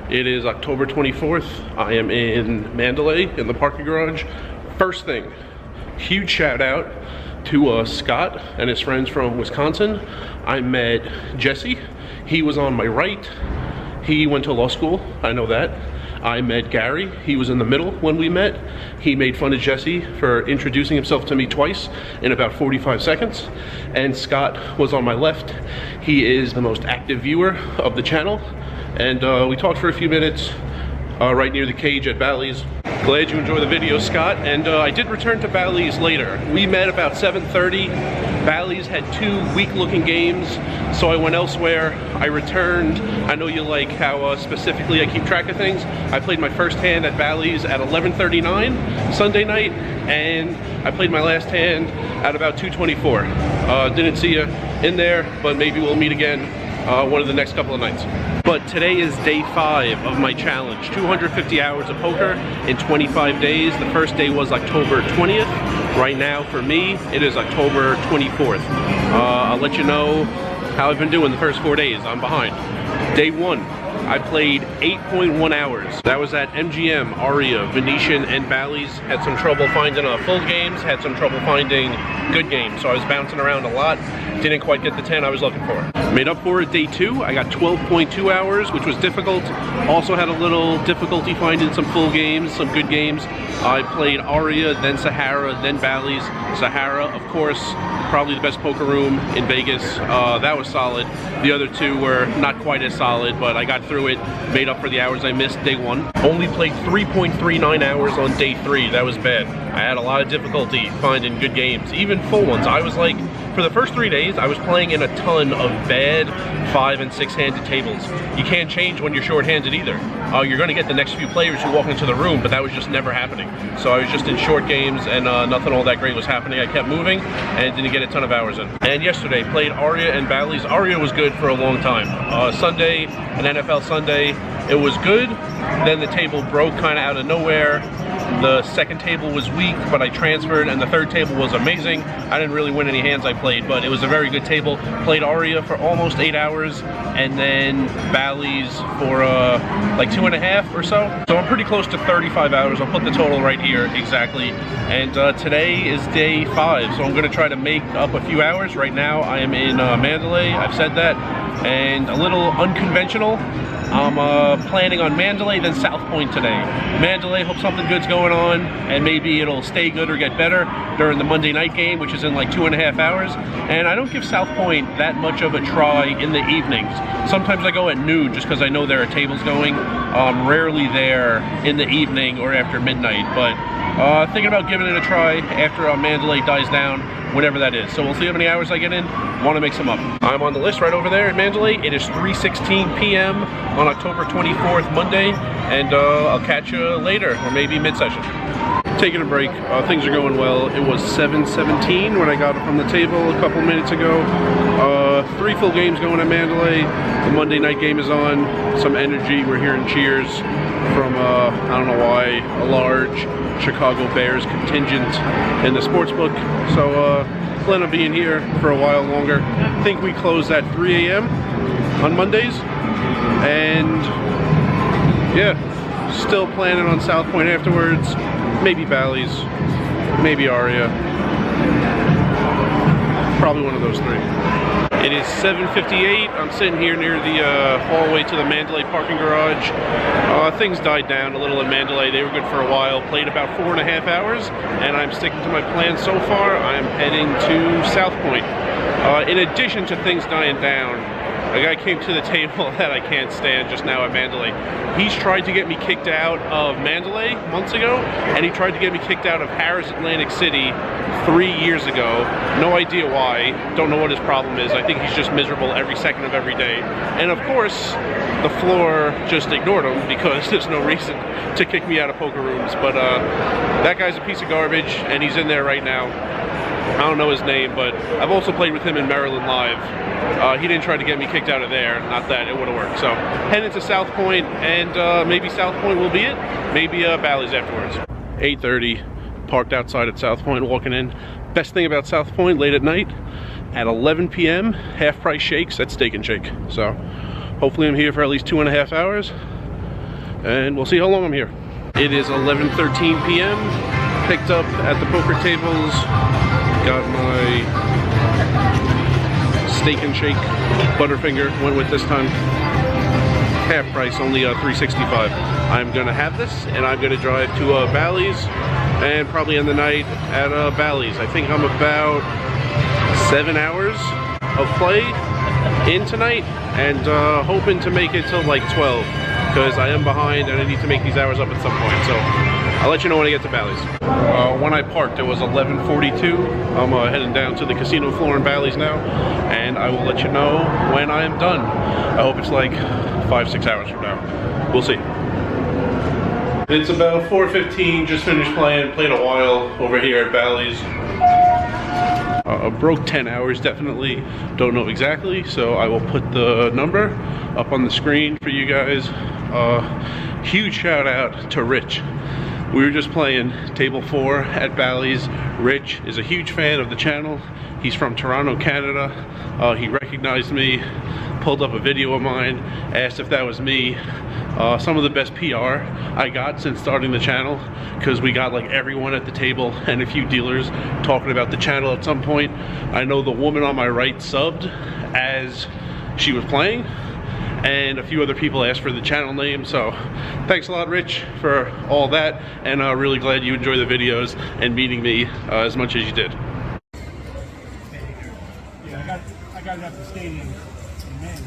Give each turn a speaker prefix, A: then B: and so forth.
A: It is October 24th. I am in Mandalay in the parking garage. First thing, huge shout out to Scott and his friends from Wisconsin. I met Jesse. He was on my right. He went to law school, I know that. I met Gary. He was in the middle when we met. He made fun of Jesse for introducing himself to me twice in about 45 seconds. And Scott was on my left. He is the most active viewer of the channel. And we talked for a few minutes right near the cage at Bally's. Glad you enjoy the video, Scott. And I did return to Bally's later. We met about 7:30. Bally's had 2 weak-looking games, so I went elsewhere. I returned. I know you like how specifically I keep track of things. I played my first hand at Bally's at 11:39 Sunday night, and I played my last hand at about 2:24. Didn't see you in there, but maybe we'll meet again one of the next couple of nights. But today is day 5 of my challenge, 250 hours of poker in 25 days. The first day was October 20th. Right now, for me, it is October 24th. I'll let you know how I've been doing the first 4 days. I'm behind. Day 1, I played 8.1 hours. That was at MGM, Aria, Venetian, and Bally's. Had some trouble finding full games, had some trouble finding good games, so I was bouncing around a lot. Didn't quite get the 10 I was looking for. Made up for it day 2. I got 12.2 hours, which was difficult. Also had a little difficulty finding some full games, some good games. I played Aria, then Sahara, then Bally's. Sahara, of course, probably the best poker room in Vegas. That was solid. The other 2 were not quite as solid, but I got through it, made up for the hours I missed day 1. Only played 3.39 hours on day 3. That was bad. I had a lot of difficulty finding good games, even full ones. I was like, for the first 3 days, I was playing in a ton of bad 5- and 6-handed tables. You can't change when you're short-handed either. You're going to get the next few players who walk into the room, but that was just never happening. So I was just in short games, and nothing all that great was happening. I kept moving and didn't get a ton of hours in. And yesterday, played Aria and Bally's. Aria was good for a long time. Sunday, an NFL Sunday, it was good. Then the table broke kind of out of nowhere. The second table was weak, but I transferred, and the third table was amazing. I didn't really win any hands I played, but it was a very good table. Played Aria for almost 8 hours, and then Bally's for like 2.5 or so. So I'm pretty close to 35 hours. I'll put the total right here exactly. And today is day 5, so I'm going to try to make up a few hours. Right now I am in Mandalay, I've said that, and a little unconventional. I'm planning on Mandalay, then South Point today. Mandalay, hope something good's going on, and maybe it'll stay good or get better during the Monday night game, which is in like 2.5 hours. And I don't give South Point that much of a try in the evenings. Sometimes I go at noon just because I know there are tables going. I'm rarely there in the evening or after midnight, but thinking about giving it a try after Mandalay dies down, whatever that is. So we'll see how many hours I get in. Want to make some up. I'm on the list right over there in Mandalay. It is 3:16 p.m. on October 24th, Monday, and I'll catch you later, or maybe mid-session. Taking a break. Things are going well. It was 7:17 when I got up from the table a couple minutes ago. 3 full games going at Mandalay. The Monday night game is on. Some energy. We're hearing cheers from, I don't know why, a large Chicago Bears contingent in the sportsbook. So plan on being here for a while longer. I think we close at 3 a.m. on Mondays. And yeah, still planning on South Point afterwards. Maybe Bally's, maybe Aria. Probably one of those 3. It is 7:58. I'm sitting here near the hallway to the Mandalay parking garage. Things died down a little in Mandalay. They were good for a while. Played about 4.5 hours, and I'm sticking to my plan so far. I'm heading to South Point. In addition to things dying down, a guy came to the table that I can't stand just now at Mandalay. He's tried to get me kicked out of Mandalay months ago, and he tried to get me kicked out of Harris Atlantic City 3 years ago. No idea why. Don't know what his problem is. I think he's just miserable every second of every day. And of course, the floor just ignored him because there's no reason to kick me out of poker rooms. But that guy's a piece of garbage, and he's in there right now. I don't know his name, but I've also played with him in Maryland Live. He didn't try to get me kicked out of there. Not that it would have worked. So heading to South Point, and maybe South Point will be it. Maybe Bally's afterwards. 8:30, parked outside at South Point, walking in. Best thing about South Point, late at night, at 11 p.m., half price shakes at Steak and Shake. So hopefully I'm here for at least 2.5 hours. and we'll see how long I'm here. It is 11:13 p.m. Picked up at the poker tables. Got my steak and shake Butterfinger. Went with this time. Half price, only $3.65. I'm gonna have this, and I'm gonna drive to Bally's, and probably end the night at Bally's. I think I'm about 7 hours of play in tonight, and hoping to make it till like 12, because I am behind and I need to make these hours up at some point. So I'll let you know when I get to Bally's. When I parked, it was 11:42. I'm heading down to the casino floor in Bally's now, and I will let you know when I am done. I hope it's like 5-6 hours from now. We'll see. It's about 4:15, just finished played a while over here at Bally's. Broke 10 hours, definitely. Don't know exactly, so I will put the number up on the screen for you guys. Huge shout out to Rich. We were just playing table 4 at Bally's. Rich is a huge fan of the channel. He's from Toronto, Canada. He recognized me, pulled up a video of mine, asked if that was me. Some of the best PR I got since starting the channel, because we got like everyone at the table and a few dealers talking about the channel at some point. I know the woman on my right subbed as she was playing, and a few other people asked for the channel name. So thanks a lot, Rich, for all that, and really glad you enjoy the videos and meeting me as much as you did.
B: Yeah, I got it at the stadium in May.